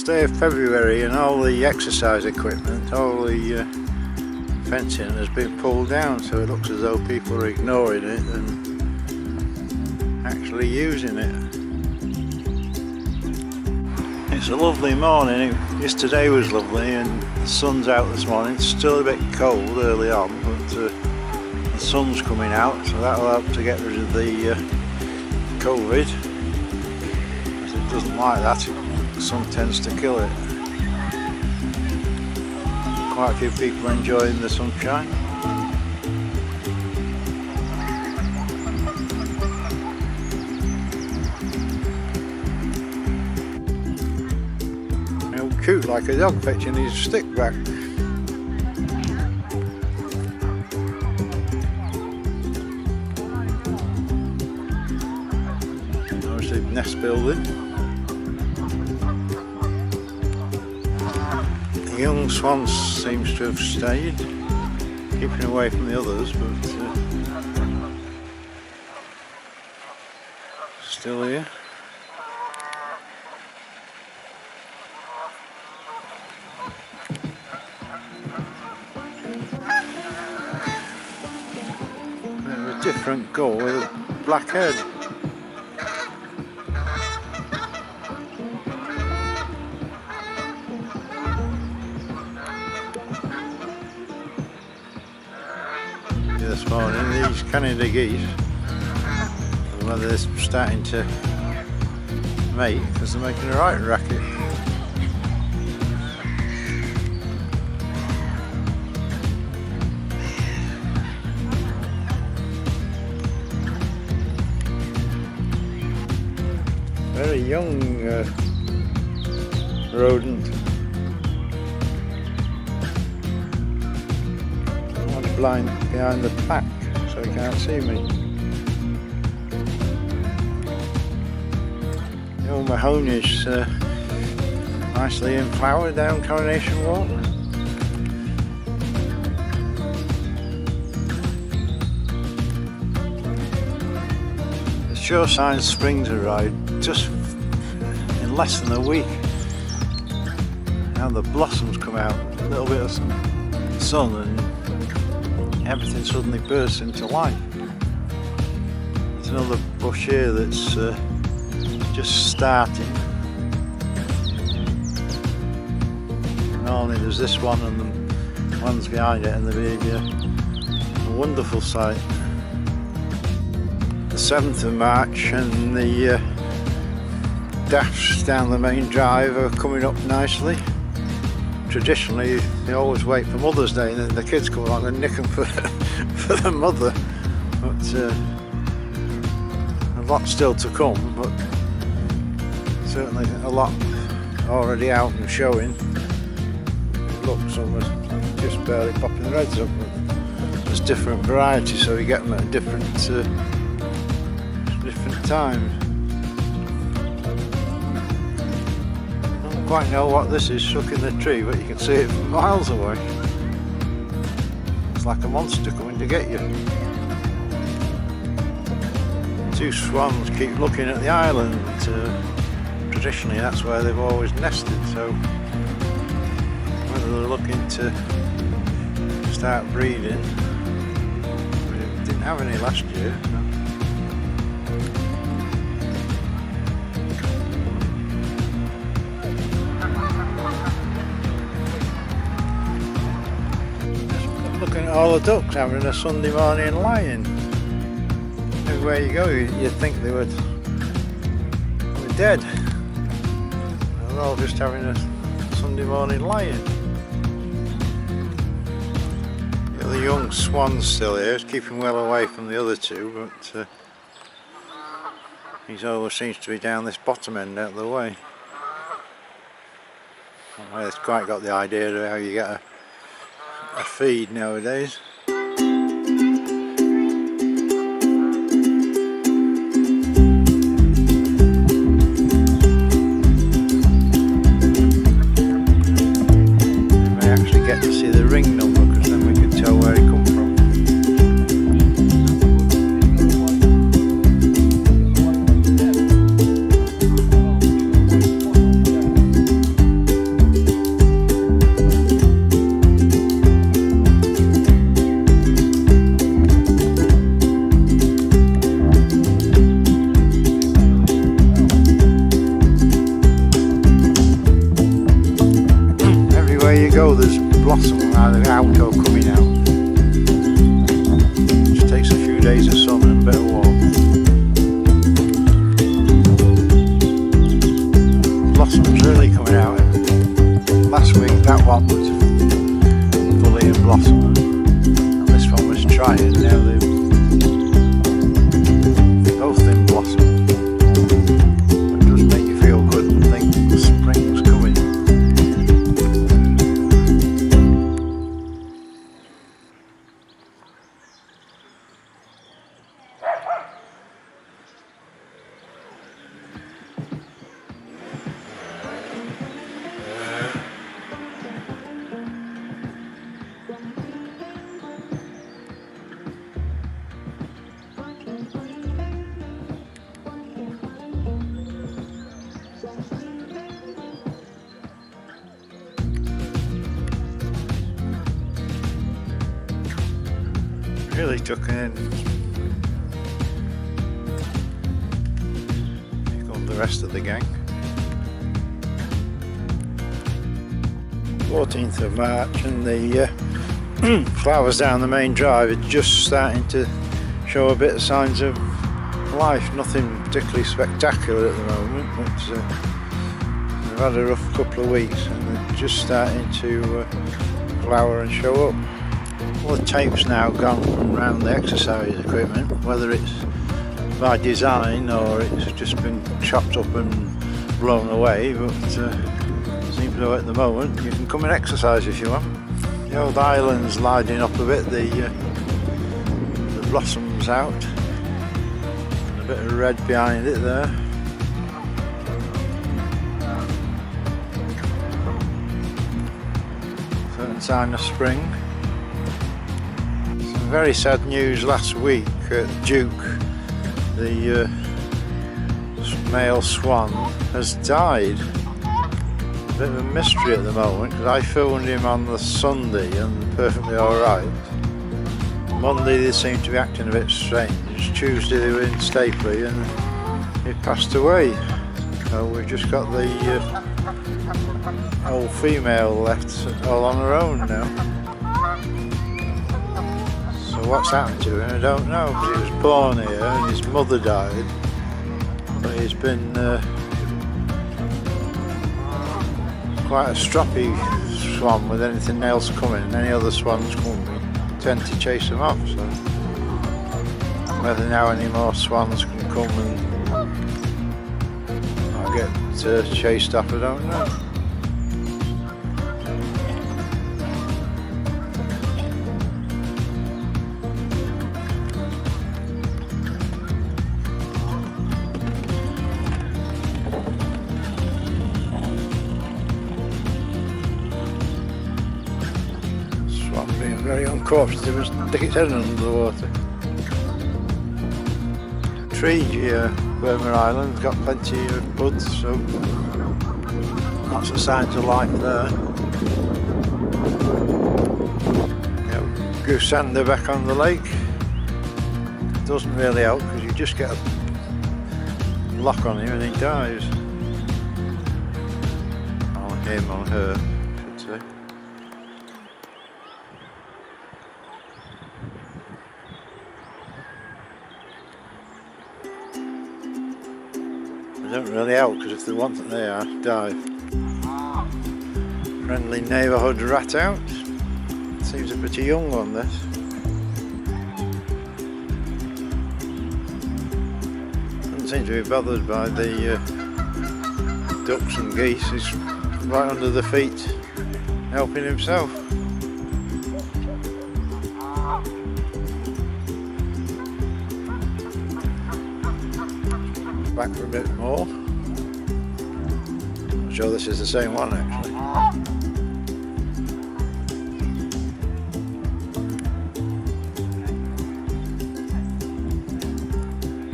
Stay of February and all the exercise equipment, all the fencing has been pulled down, so it looks as though people are ignoring it and actually using it. It's a lovely morning. Yesterday was lovely and the sun's out this morning. It's still a bit cold early on, but the sun's coming out, so that'll help to get rid of the COVID. As it doesn't like that, the sun tends to kill it. Quite a few people are enjoying the sunshine. He'll cute like a dog fetching his stick back. Obviously nest building. The young swan seems to have stayed, keeping away from the others, but still here. Bit of a different gull with a black head. This morning, these Canada geese, whether they're starting to mate because they're making a right racket. Very young rodent. Blind behind the pack, so he can't see me. The old mahoney's nicely in flower down Coronation Walk. The sure signs spring's arrived just in less than a week. Now the blossoms come out, a little bit of sun and everything suddenly bursts into life. There's another bush here that's just starting. Normally there's this one and the ones behind it, and they'll be a wonderful sight. The 7th of March and the daffs down the main drive are coming up nicely. Traditionally, they always wait for Mother's Day and then the kids come along and nick them for the mother. But a lot still to come, but certainly a lot already out and showing. Look, some are just barely popping their heads up. There's different varieties, so you get them at different times. Quite know what this is stuck in the tree, but you can see it from miles away. It's like a monster coming to get you. Two swans keep looking at the island. Traditionally that's where they've always nested, so whether they're looking to start breeding, we didn't have any last year. Looking at all the ducks having a Sunday morning lie-in. Everywhere you go, you'd think they were dead. They're all just having a Sunday morning lie-in. The young swan's still here, he's keeping well away from the other two, but he always seems to be down this bottom end out of the way. I've quite got the idea of how you get a feed nowadays. You may actually get to see the ring number, because then we can tell where he come from. know there's blossom either out or coming out. Just takes a few days of sun and a bit of warmth. Blossom's really coming out. Last week that one was fully in blossom, and this one was trying. Now they're both in blossom. It does make you feel good and think spring's coming. Really took in. Here come the rest of the gang. 14th of March, and the flowers down the main drive are just starting to show a bit of signs of life. Nothing particularly spectacular at the moment, but they've had a rough couple of weeks and they're just starting to flower and show up. All the tape's now gone from around the exercise equipment, whether it's by design or it's just been chopped up and blown away, but seems though at the moment you can come and exercise if you want. The old island's lining up a bit, the blossom's out, and a bit of red behind it there. Certain sign of spring. Very sad news last week at Duke. The male swan has died. A bit of a mystery at the moment because I phoned him on the Sunday and perfectly alright. Monday they seemed to be acting a bit strange. Tuesday they were in Stapley and he passed away. So we've just got the old female left all on her own now. What's happened to him I don't know, because he was born here and his mother died, but he's been quite a stroppy swan with anything else coming, and any other swans come we tend to chase them off, so whether now any more swans can come and I'll get chased off I don't know. Being very uncautious, it must stick its head under the water. Tree here, Burma Island's got plenty of buds, so lots of signs of life there. Goosander back on the lake. Doesn't really help because you just get a lock on him and he dies. On him, on her, I should say. They don't really help because if they want it they are, dive. Friendly neighbourhood rat out. Seems a pretty young one this. Doesn't seem to be bothered by the ducks and geese. He's right under the feet helping himself. Back for a bit more. I'm sure this is the same one actually.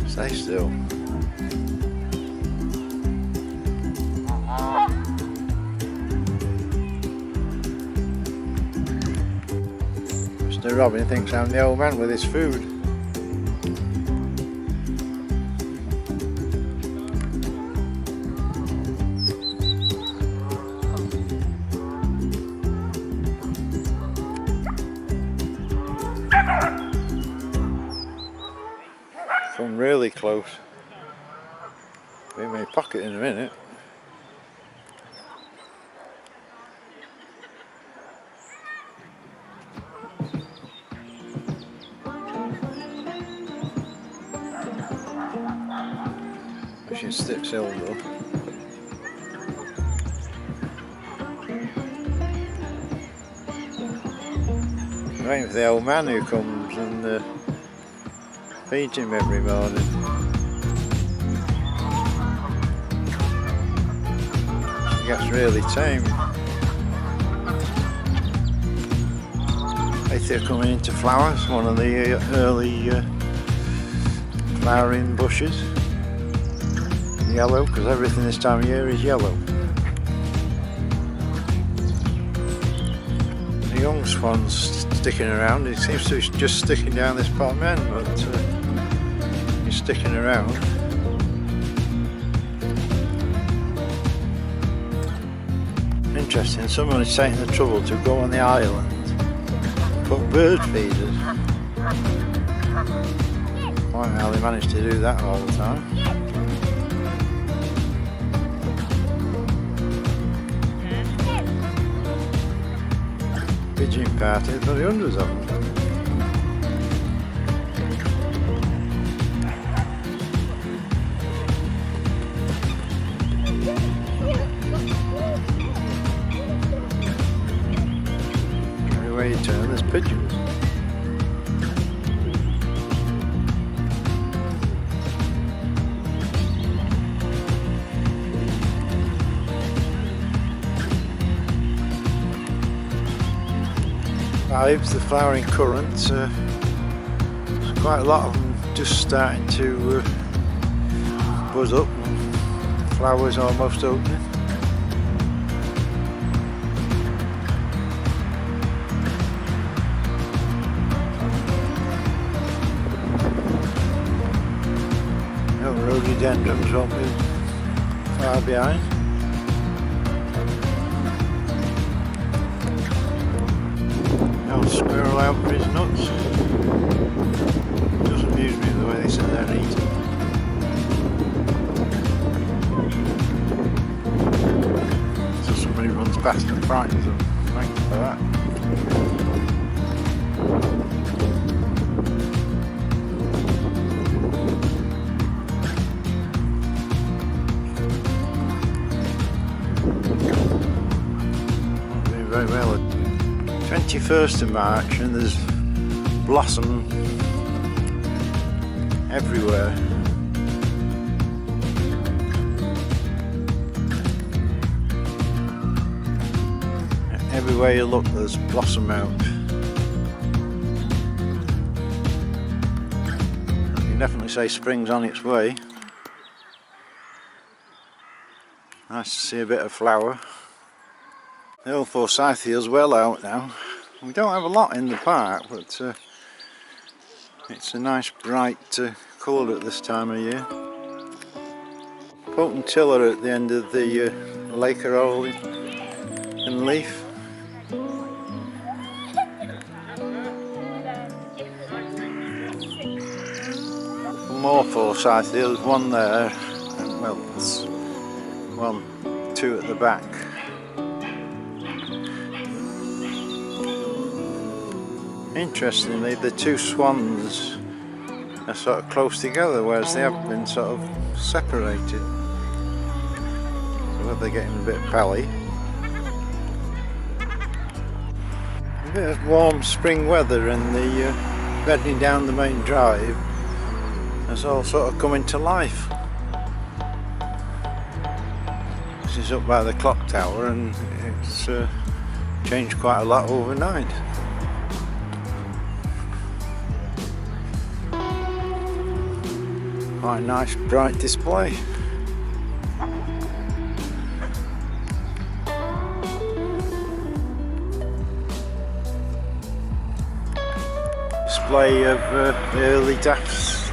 Stay still. Mr. Robin thinks I'm the old man with his food. really close. Be in my pocket in a minute. Pushing sticks hill though. Waiting for the old man who comes and feeds him every morning. He gets really tame. They're coming into flowers, one of the early flowering bushes. Yellow, because everything this time of year is yellow. The young swan's sticking around. He seems to be just sticking down this bottom end, but he's sticking around. Interesting, someone is taking the trouble to go on the island, put bird feeders. Quite how they manage to do that all the time. Pigeon party, there's probably hundreds of them. Everywhere you turn, there's pigeons. The flowering currants, there's quite a lot of them just starting to buzz up, flowers almost opening. The rhododendrons won't be far behind. Squirrel out for his nuts. It does amuse me the way they sit there and eat. So somebody runs past and frightens them. Thank you for that. Not doing very well. 21st of March and there's blossom everywhere. Everywhere you look there's blossom out. You can definitely say spring's on its way. Nice to see a bit of flower. The old forsythia's well out now. We don't have a lot in the park, but it's a nice bright colour at this time of year. Potentilla at the end of the lake are all in leaf. More forsythia, there's one there, and well, there's one, two at the back. Interestingly, the two swans are sort of close together, whereas they have been sort of separated. So they're getting a bit pally. A bit of warm spring weather and the bedding down the main drive has all sort of come into life. This is up by the clock tower and it's changed quite a lot overnight. Quite a nice bright display. Display of early daffs.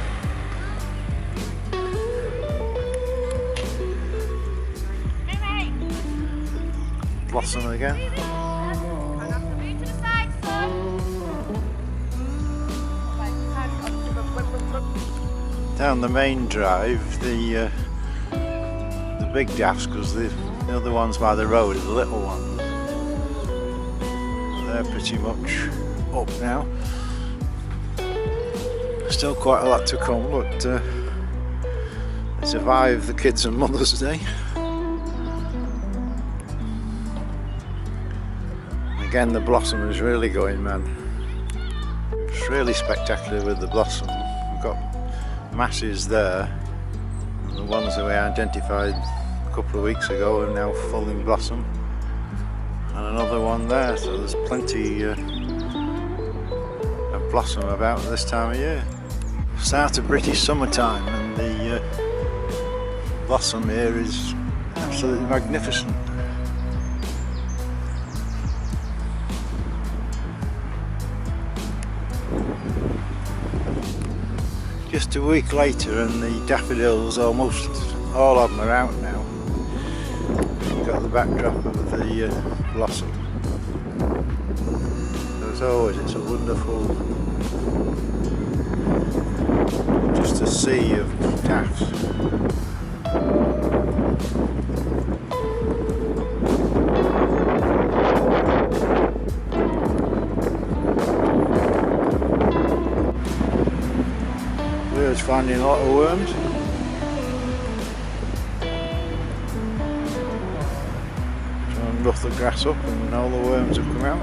Blossom again. down the main drive, the big daffs, because the other ones by the road are the little ones. They're pretty much up now. Still quite a lot to come, but they survived the kids and Mother's Day. Again, the blossom is really going, man. It's really spectacular with the blossom. We've got masses there. The ones that we identified a couple of weeks ago are now full in blossom. And another one there, so there's plenty of blossom about this time of year. Start of British summertime, and the blossom here is absolutely magnificent. Just a week later and the daffodils, almost all of them are out now. You've got the backdrop of the blossom. So as always, it's a wonderful, just a sea of daffs. We're finding a lot of worms. Trying to rough the grass up and all the worms have come out.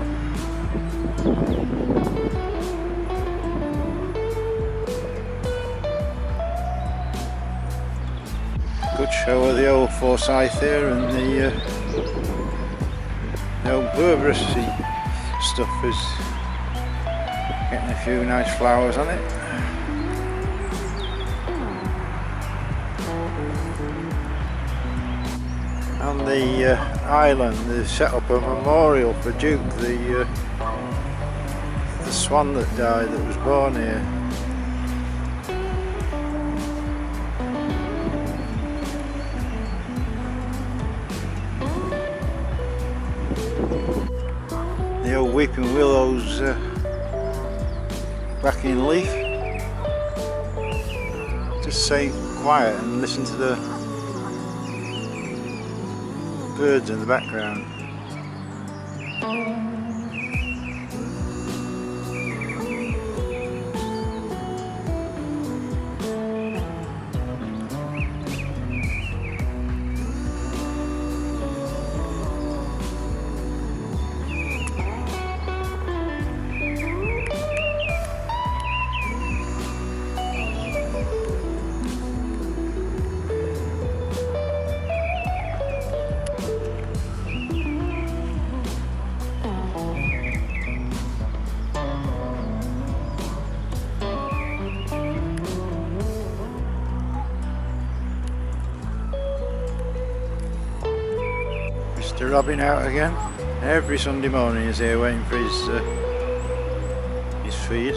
Good show of the old Forsyth here, and the old Blckbirds stuff is getting a few nice flowers on it. On the island they've set up a memorial for Duke, the swan that died, that was born here. The old weeping willows back in leaf. Just stay quiet and listen to the birds in the background. Mr. Robin out again. Every Sunday morning he's here waiting for his feed.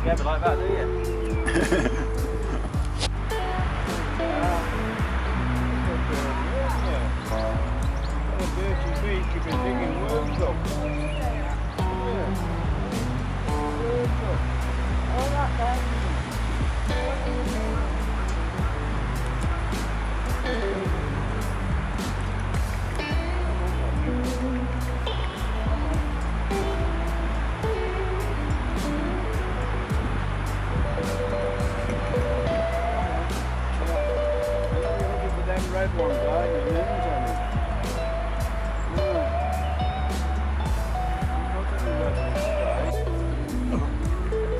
Together like that, do you? them red ones are with moons on them.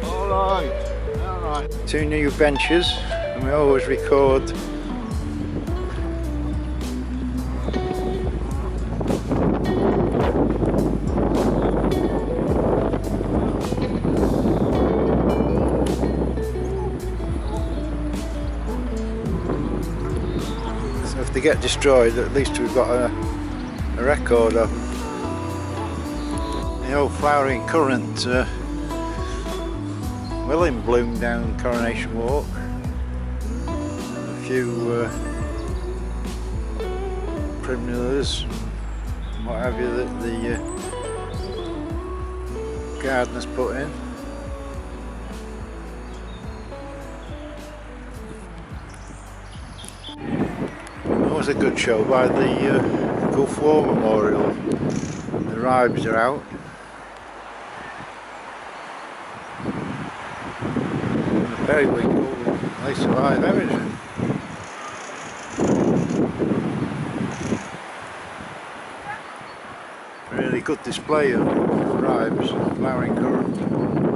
Alright. Two new benches, and we always record so if they get destroyed, at least we've got a record of them. The old flowering currant well in bloom down Coronation Walk. A few primulas and what have you that the gardeners put in. It was a good show by the Gulf War Memorial. The ribes are out. Periwinkle, they survive everything. Really good display of ribes, flowering currant.